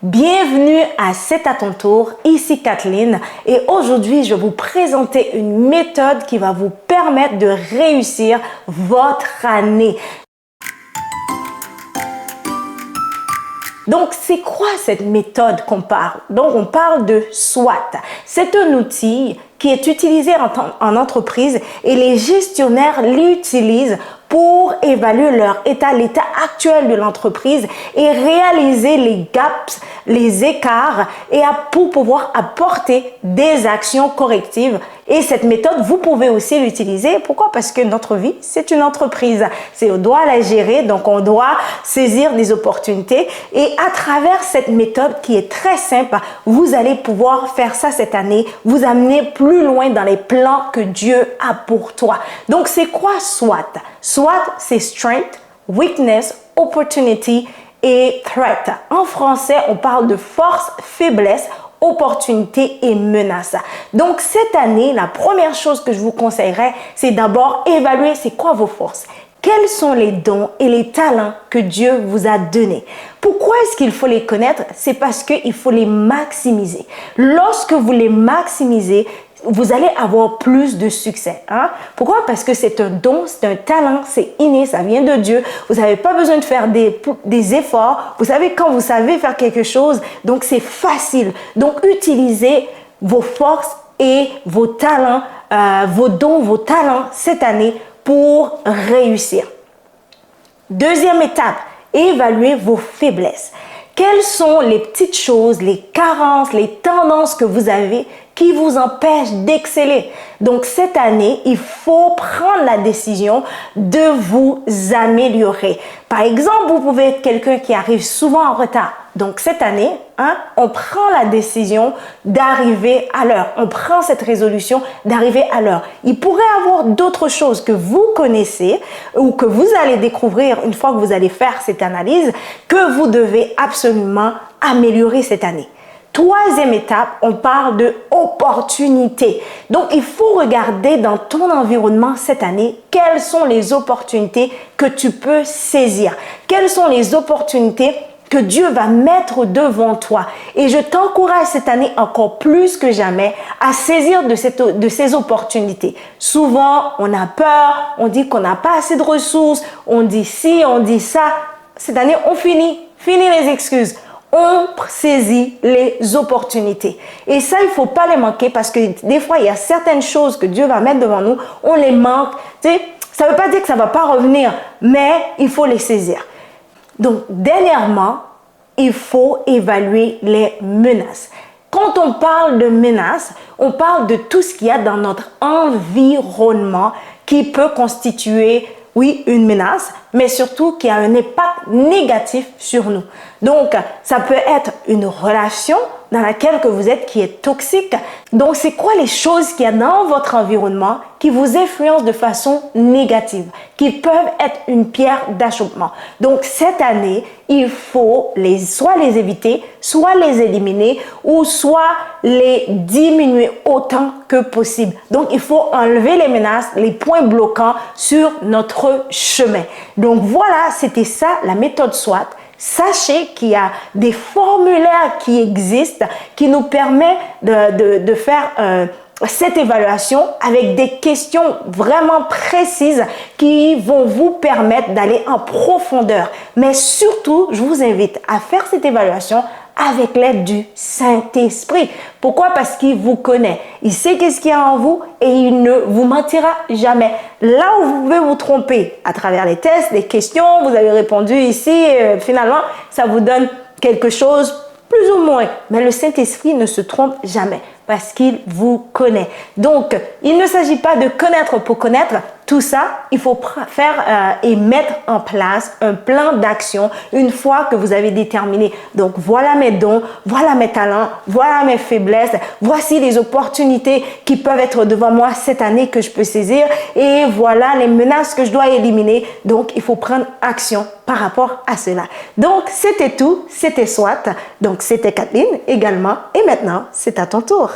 Bienvenue à C'est à ton tour, ici Kathleen et aujourd'hui je vais vous présenter une méthode qui va vous permettre de réussir votre année. Donc, c'est quoi cette méthode qu'on parle? Donc, on parle de SWOT. C'est un outil qui est utilisé en entreprise et les gestionnaires l'utilisent pour évaluer l'état actuel de l'entreprise et réaliser les gaps, les écarts et pour pouvoir apporter des actions correctives. Et cette méthode, vous pouvez aussi l'utiliser. Pourquoi? Parce que notre vie, c'est une entreprise. On doit la gérer, donc on doit saisir des opportunités. Et à travers cette méthode qui est très simple, vous allez pouvoir faire ça cette année, vous amener plus loin dans les plans que Dieu a pour toi. Donc, c'est quoi SWOT? SWOT, c'est Strength, Weakness, Opportunity et Threat. En français, on parle de force, faiblesse, opportunité et menace. Donc, cette année, la première chose que je vous conseillerais, c'est d'abord évaluer c'est quoi vos forces. Quels sont les dons et les talents que Dieu vous a donnés? Pourquoi est-ce qu'il faut les connaître? C'est parce qu'il faut les maximiser. Lorsque vous les maximisez, vous allez avoir plus de succès. Pourquoi? Parce que c'est un don, c'est un talent, c'est inné, ça vient de Dieu. Vous n'avez pas besoin de faire des efforts. Vous savez quand vous savez faire quelque chose, donc c'est facile. Donc, utilisez vos forces et vos talents, vos dons, vos talents cette année pour réussir. Deuxième étape, évaluez vos faiblesses. Quelles sont les petites choses, les carences, les tendances que vous avez qui vous empêchent d'exceller? Donc, cette année, il faut prendre la décision de vous améliorer. Par exemple, vous pouvez être quelqu'un qui arrive souvent en retard. Donc, cette année, on prend la décision d'arriver à l'heure. On prend cette résolution d'arriver à l'heure. Il pourrait y avoir d'autres choses que vous connaissez ou que vous allez découvrir une fois que vous allez faire cette analyse que vous devez absolument améliorer cette année. Troisième étape, on parle de opportunités. Donc, il faut regarder dans ton environnement cette année quelles sont les opportunités que tu peux saisir. Quelles sont les opportunités que Dieu va mettre devant toi. Et je t'encourage cette année encore plus que jamais à saisir de ces opportunités. Souvent, on a peur, on dit qu'on n'a pas assez de ressources, on dit ci, on dit ça. Cette année, on finit les excuses. On saisit les opportunités. Et ça, il ne faut pas les manquer parce que des fois, il y a certaines choses que Dieu va mettre devant nous, on les manque. Tu sais, ça ne veut pas dire que ça ne va pas revenir, mais il faut les saisir. Donc, dernièrement, il faut évaluer les menaces. Quand on parle de menaces, on parle de tout ce qu'il y a dans notre environnement qui peut constituer, oui, une menace, mais surtout qui a un impact négatif sur nous. Donc, ça peut être une relation dans laquelle que vous êtes qui est toxique. Donc, c'est quoi les choses qu'il y a dans votre environnement qui vous influencent de façon négative, qui peuvent être une pierre d'achoppement. Donc, cette année, il faut soit les éviter, soit les éliminer ou soit les diminuer autant que possible. Donc, il faut enlever les menaces, les points bloquants sur notre chemin. Donc, voilà, c'était ça, la méthode SWOT. Sachez qu'il y a des formulaires qui existent qui nous permettent de faire cette évaluation avec des questions vraiment précises qui vont vous permettre d'aller en profondeur. Mais surtout, je vous invite à faire cette évaluation avec l'aide du Saint-Esprit. Pourquoi? Parce qu'il vous connaît. Il sait qu'est-ce qu'il y a en vous et il ne vous mentira jamais. Là où vous pouvez vous tromper à travers les tests, les questions, vous avez répondu ici, finalement, ça vous donne quelque chose plus ou moins. Mais le Saint-Esprit ne se trompe jamais parce qu'il vous connaît. Donc, il ne s'agit pas de connaître pour connaître. Tout ça, il faut faire et mettre en place un plan d'action une fois que vous avez déterminé. Donc, voilà mes dons, voilà mes talents, voilà mes faiblesses, voici les opportunités qui peuvent être devant moi cette année que je peux saisir et voilà les menaces que je dois éliminer. Donc, il faut prendre action par rapport à cela. Donc, c'était tout, c'était SWOT. Donc, c'était Kathleen également et maintenant, c'est à ton tour.